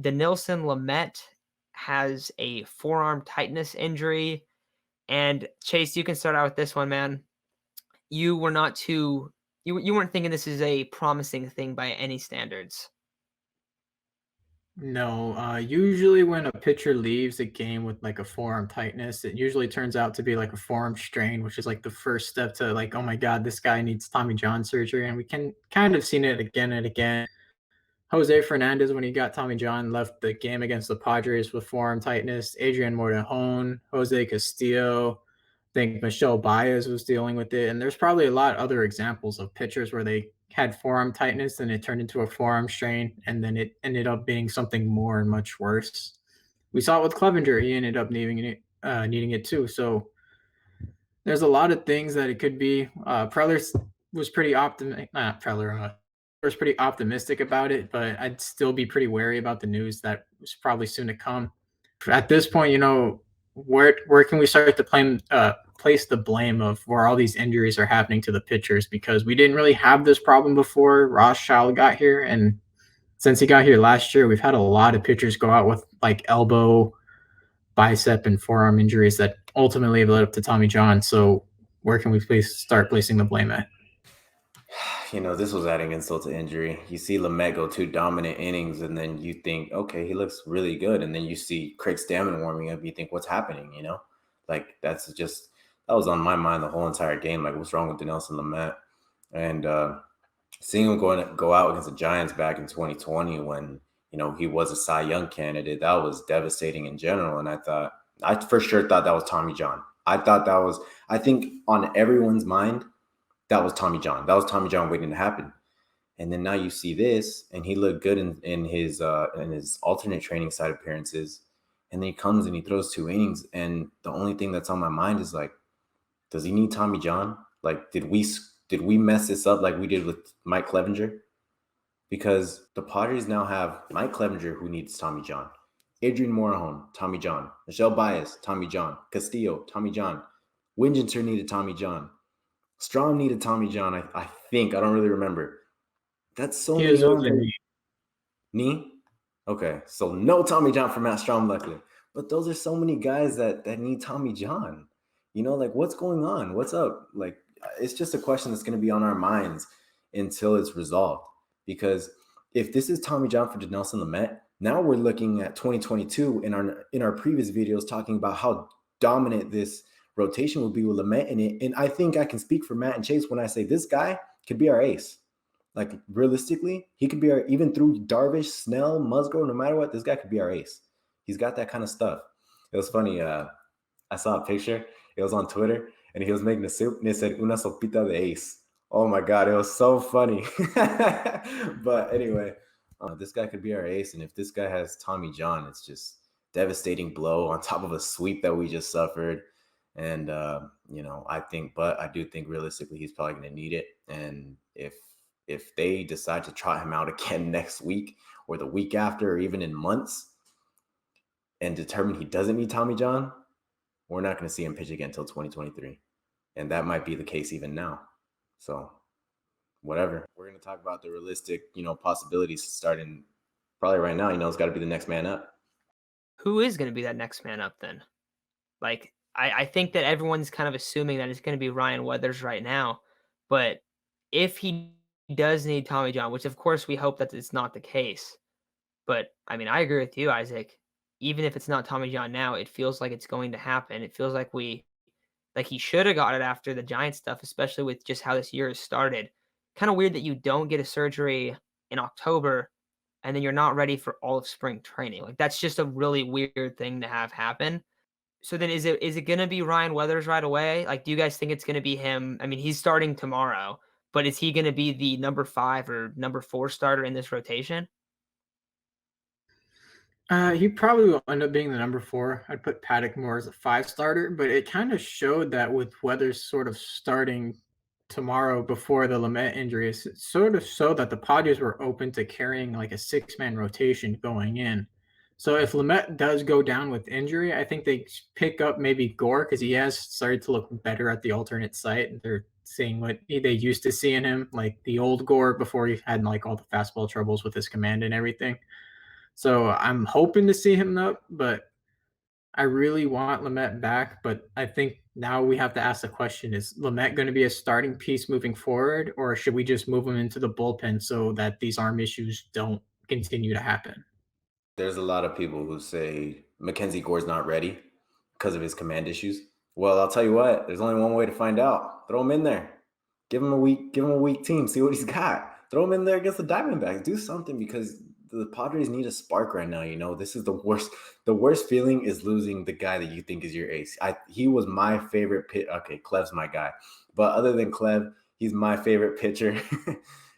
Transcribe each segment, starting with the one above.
Dinelson Lamet has a forearm tightness injury. And Chase, you can start out with this one, man. You were not too you weren't thinking this is a promising thing by any standards. No, usually when a pitcher leaves a game with like a forearm tightness, it usually turns out to be like a forearm strain, which is like the first step to like, oh my God, this guy needs Tommy John surgery. And we can kind of seen it again and again. Jose Fernandez, when he got Tommy John, left the game against the Padres with forearm tightness. Adrian Mortejon, Jose Castillo, I think Michelle Baez was dealing with it. And there's probably a lot of other examples of pitchers where they had forearm tightness and it turned into a forearm strain, and then it ended up being something more and much worse. We saw it with Clevenger. He ended up needing it too. So there's a lot of things that it could be. Preller was pretty optimistic. Not Preller. Was pretty optimistic about it, but I'd still be pretty wary about the news that was probably soon to come. At this point, where can we start to place the blame of where all these injuries are happening to the pitchers? Because we didn't really have this problem before Rothschild got here, and since he got here last year, we've had a lot of pitchers go out with like elbow, bicep, and forearm injuries that ultimately have led up to Tommy John. So where can we start placing the blame at? This was adding insult to injury. You see Lamet go 2 dominant innings, and then you think, okay, he looks really good. And then you see Craig Stammen warming up. You think, what's happening? Like that was on my mind the whole entire game. Like, what's wrong with Dinelson Lamet? And seeing him go out against the Giants back in 2020 when, he was a Cy Young candidate, that was devastating in general. And I for sure thought that was Tommy John. I think on everyone's mind, that was Tommy John. That was Tommy John waiting to happen. And then now you see this, and he looked good in his alternate training side appearances. And then he comes and he throws 2 innings. And the only thing that's on my mind is like, does he need Tommy John? Like, did we mess this up like we did with Mike Clevenger? Because the Padres now have Mike Clevenger, who needs Tommy John, Adrian Morejon, Tommy John, Michelle Baez, Tommy John, Castillo, Tommy John, Winginter needed Tommy John. Strom needed Tommy John, I think. I don't really remember. That's so many on knee. Okay, so no Tommy John for Matt Strom, luckily. But those are so many guys that need Tommy John. Like, what's going on? What's up? Like, it's just a question that's going to be on our minds until it's resolved. Because if this is Tommy John for Dinelson Lamet, now we're looking at 2022 in our previous videos talking about how dominant this rotation will be with Lamet in it. And I think I can speak for Matt and Chase when I say this guy could be our ace. Like, realistically, he could be even through Darvish, Snell, Musgrove, no matter what, this guy could be our ace. He's got that kind of stuff. It was funny. I saw a picture. It was on Twitter, and he was making a soup, and it said, "Una sopita de ace." Oh, my God. It was so funny. But anyway, this guy could be our ace. And if this guy has Tommy John, it's just devastating blow on top of a sweep that we just suffered. And, I do think realistically he's probably going to need it. And if they decide to trot him out again next week or the week after or even in months and determine he doesn't need Tommy John, we're not going to see him pitch again until 2023. And that might be the case even now. So whatever. We're going to talk about the realistic, possibilities starting probably right now. It's got to be the next man up. Who is going to be that next man up then? Like, I think that everyone's kind of assuming that it's going to be Ryan Weathers right now. But if he does need Tommy John, which of course we hope that it's not the case. But I mean, I agree with you, Isaac. Even if it's not Tommy John now, it feels like it's going to happen. It feels like he should have got it after the Giants stuff, especially with just how this year has started. Kind of weird that you don't get a surgery in October and then you're not ready for all of spring training. Like, that's just a really weird thing to have happen. So then is it going to be Ryan Weathers right away? Like, do you guys think it's going to be him? I mean, he's starting tomorrow, but is he going to be the number 5 or number 4 starter in this rotation? He probably will end up being the number 4. I'd put Paddock more as a 5 starter, but it kind of showed that with Weathers sort of starting tomorrow before the Lamet injury, it sort of showed that the Padres were open to carrying like a 6-man rotation going in. So if Lamet does go down with injury, I think they pick up maybe Gore because he has started to look better at the alternate site. They're seeing what they used to see in him, like the old Gore before he had like all the fastball troubles with his command and everything. So I'm hoping to see him up, but I really want Lamet back. But I think now we have to ask the question: is Lamet going to be a starting piece moving forward, or should we just move him into the bullpen so that these arm issues don't continue to happen? There's a lot of people who say Mackenzie Gore's not ready because of his command issues. Well, I'll tell you what, there's only one way to find out. Throw him in there. Give him a weak team, see what he's got. Throw him in there against the Diamondbacks. Do something because the Padres need a spark right now, you know. This is the worst. The worst feeling is losing the guy that you think is your ace. He was my favorite pit. Okay, Clev's my guy. But other than Clev, he's my favorite pitcher.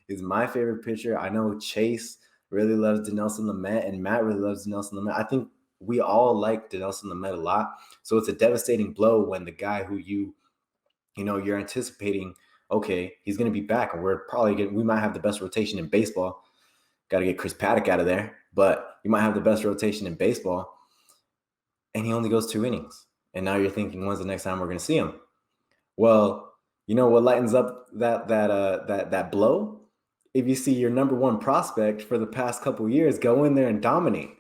He's my favorite pitcher. I know Chase really loves Dinelson Lamet, and Matt really loves Dinelson Lamet. I think we all like Dinelson Lamet a lot. So it's a devastating blow when the guy who you're anticipating, okay, he's going to be back, and we might have the best rotation in baseball. Got to get Chris Paddock out of there, but we might have the best rotation in baseball, and he only goes 2 innings. And now you're thinking, when's the next time we're going to see him? Well, you know what lightens up that blow? If you see your number one prospect for the past couple of years go in there and dominate,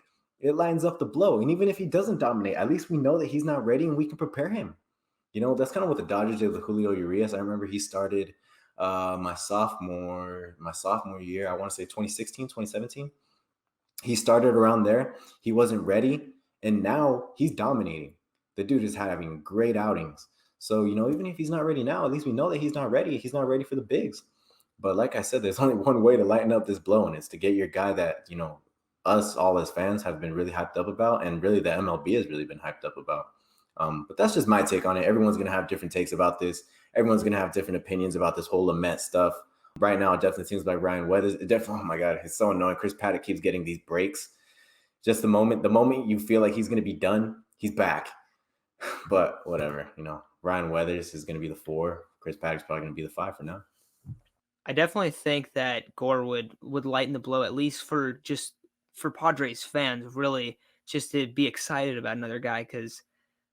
it lightens up the blow. And even if he doesn't dominate, at least we know that he's not ready and we can prepare him. You know, that's kind of what the Dodgers did with Julio Urias. I remember he started my sophomore year. I want to say 2016, 2017. He started around there. He wasn't ready, and now he's dominating. The dude is having great outings. So, you know, even if he's not ready now, at least we know that he's not ready. He's not ready for the bigs. But like I said, there's only one way to lighten up this blow, and it's to get your guy that, you know, us all as fans have been really hyped up about, and really the MLB has really been hyped up about. But that's just my take on it. Everyone's going to have different takes about this. Everyone's going to have different opinions about this whole Lamet stuff. Right now, it definitely seems like Ryan Weathers. Oh my God, it's so annoying. Chris Paddock keeps getting these breaks. Just the moment you feel like he's going to be done, he's back. But whatever, you know, Ryan Weathers is going to be the 4. Chris Paddock's probably going to be the 5 for now. I definitely think that Gore would lighten the blow, at least for Padres fans, really, just to be excited about another guy. Because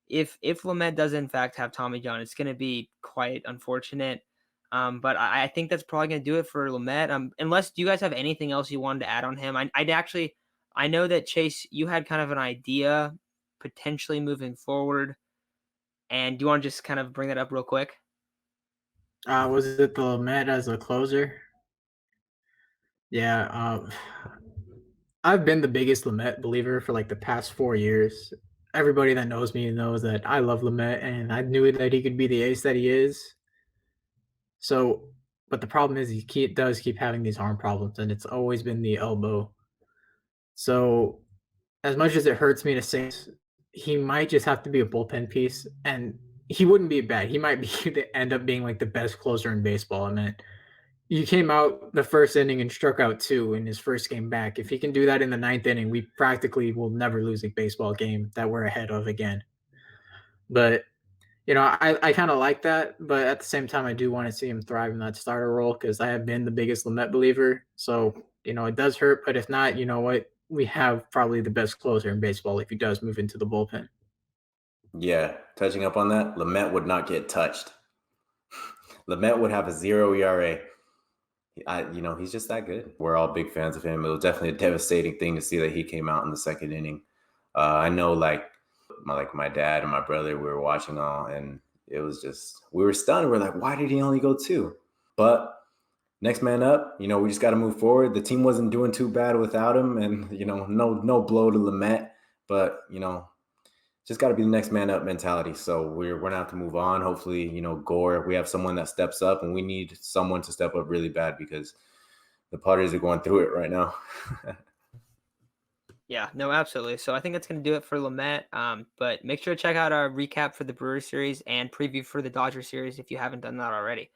if Lamet does in fact have Tommy John, it's going to be quite unfortunate. But I think that's probably going to do it for Lamet. Unless, do you guys have anything else you wanted to add on him? I know that Chase, you had kind of an idea potentially moving forward, and do you want to just kind of bring that up real quick? Was it the Lamet as a closer? Yeah, I've been the biggest Lamet believer for like the past 4 years. Everybody that knows me knows that I love Lamet, and I knew that he could be the ace that he is. So, but the problem is does keep having these arm problems, and it's always been the elbow. So, as much as it hurts me to say this, he might just have to be a bullpen piece, and he wouldn't be bad. He might end up being like the best closer in baseball. I mean, he came out the first inning and struck out 2 in his first game back. If he can do that in the 9th inning, we practically will never lose a baseball game that we're ahead of again. But you know, I kind of like that, but at the same time, I do want to see him thrive in that starter role because I have been the biggest Lamet believer. So, you know, it does hurt, but if not, you know what? We have probably the best closer in baseball if he does move into the bullpen. Yeah, touching up on that, Lamet would not get touched. Lamet would have a 0 ERA. He's just that good. We're all big fans of him. It was definitely a devastating thing to see that he came out in the 2nd inning. I know, like my dad and my brother, we were watching all, and it was just, we were stunned. We're like, why did he only go 2? But next man up, you know, we just got to move forward. The team wasn't doing too bad without him, and, you know, no blow to Lamet, but, you know, just got to be the next man up mentality. So we're going to have to move on. Hopefully, you know, Gore, we have someone that steps up, and we need someone to step up really bad because the Padres are going through it right now. Yeah, no, absolutely. So I think that's going to do it for Lamet. But make sure to check out our recap for the Brewers series and preview for the Dodgers series if you haven't done that already.